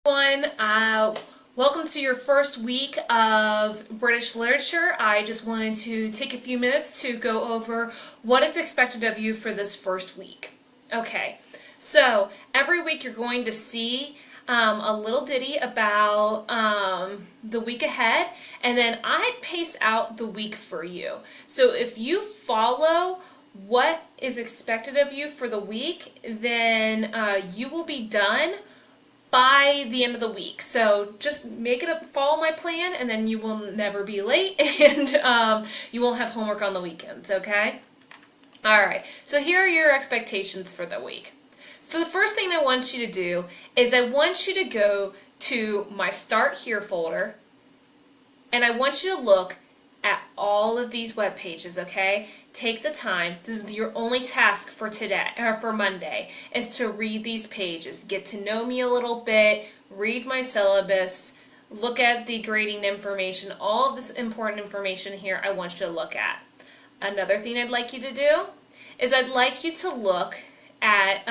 Everyone, welcome to your first week of British literature. I just wanted to take a few minutes to go over what is expected of you for this first week. Okay, so every week you're going to see a little ditty about the week ahead, and then I pace out the week for you. So if you follow what is expected of you for the week, then you will be done by the end of the week. So just make it up, follow my plan, and then you will never be late, and you won't have homework on the weekends, okay? Alright, so here are your expectations for the week. So the first thing I want you to do is I want you to go to my Start Here folder, and I want you to look at all of these web pages, okay? Take the time. This is your only task for today, or for Monday, is to read these pages. Get to know me a little bit, read my syllabus, look at the grading information, all of this important information here I want you to look at. Another thing I'd like you to do is I'd like you to look at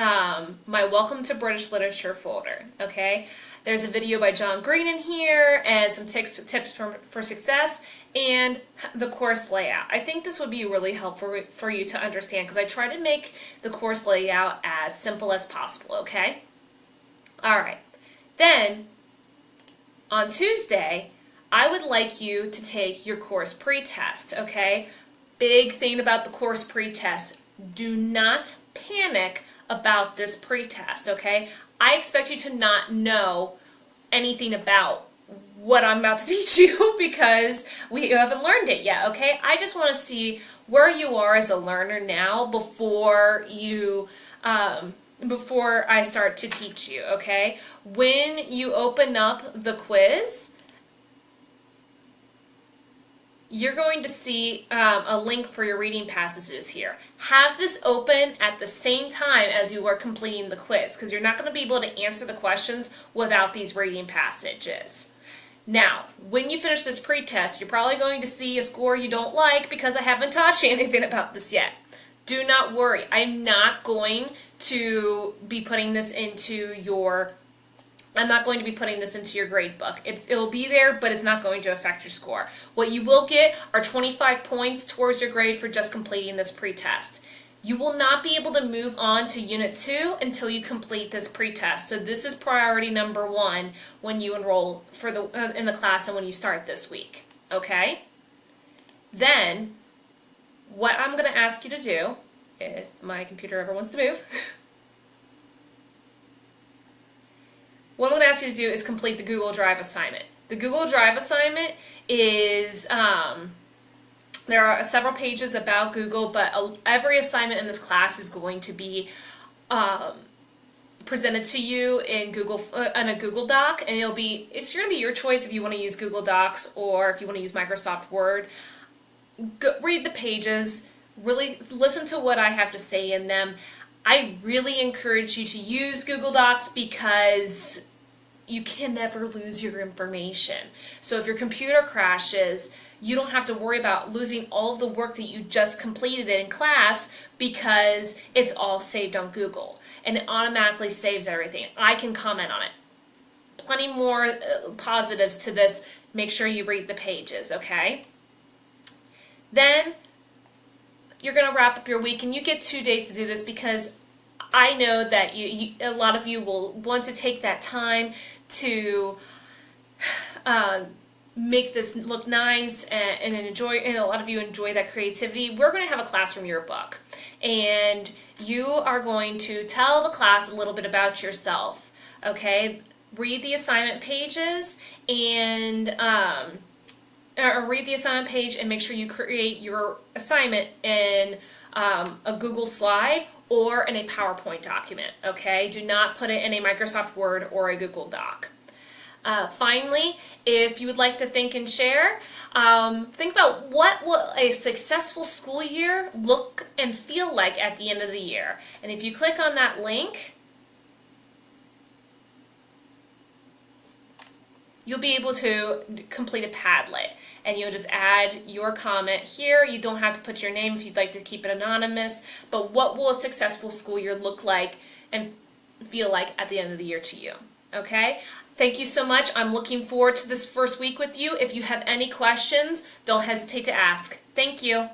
my Welcome to British Literature folder, okay? There's a video by John Green in here and some tips for success and the course layout. I think this would be really helpful for you to understand because I try to make the course layout as simple as possible, okay? Alright, then on Tuesday, I would like you to take your course pretest, okay? Big thing about the course pretest, do not panic about this pretest, okay? I expect you to not know anything about what I'm about to teach you because we haven't learned it yet, okay? I just want to see where you are as a learner now before I start to teach you, okay? When you open up the quiz, you're going to see a link for your reading passages here. Have this open at the same time as you are completing the quiz because you're not going to be able to answer the questions without these reading passages. Now, when you finish this pretest, you're probably going to see a score you don't like because I haven't taught you anything about this yet. Do not worry. I'm not going to be putting this into your grade book. It'll be there, but it's not going to affect your score. What you will get are 25 points towards your grade for just completing this pretest. You will not be able to move on to Unit 2 until you complete this pretest. So this is priority number 1 when you enroll in the class and when you start this week. Okay? Then, what I'm going to ask you to do, if my computer ever wants to move, what I'm going to ask you to do is complete the Google Drive assignment. The Google Drive assignment is, there are several pages about Google, but every assignment in this class is going to be presented to you in a Google Doc, and it's going to be your choice if you want to use Google Docs or if you want to use Microsoft Word. Read the pages, really listen to what I have to say in them. I really encourage you to use Google Docs because you can never lose your information. So if your computer crashes, you don't have to worry about losing all of the work that you just completed in class because it's all saved on Google and it automatically saves everything. I can comment on it. Plenty more positives to this. Make sure you read the pages, okay? Then you're going to wrap up your week, and you get 2 days to do this because I know that a lot of you will want to take that time to make this look nice and enjoy, and a lot of you enjoy that creativity. We're going to have a class from your book, and you are going to tell the class a little bit about yourself, okay? Read the assignment pages and or read the assignment page and make sure you create your assignment in a Google slide or in a PowerPoint document, okay? Do not put it in a Microsoft Word or a Google Doc. Finally, if you would like to think and share, think about what will a successful school year look and feel like at the end of the year. And if you click on that link, you'll be able to complete a Padlet. And you'll just add your comment here. You don't have to put your name if you'd like to keep it anonymous. But what will a successful school year look like and feel like at the end of the year to you? Okay? Thank you so much. I'm looking forward to this first week with you. If you have any questions, don't hesitate to ask. Thank you.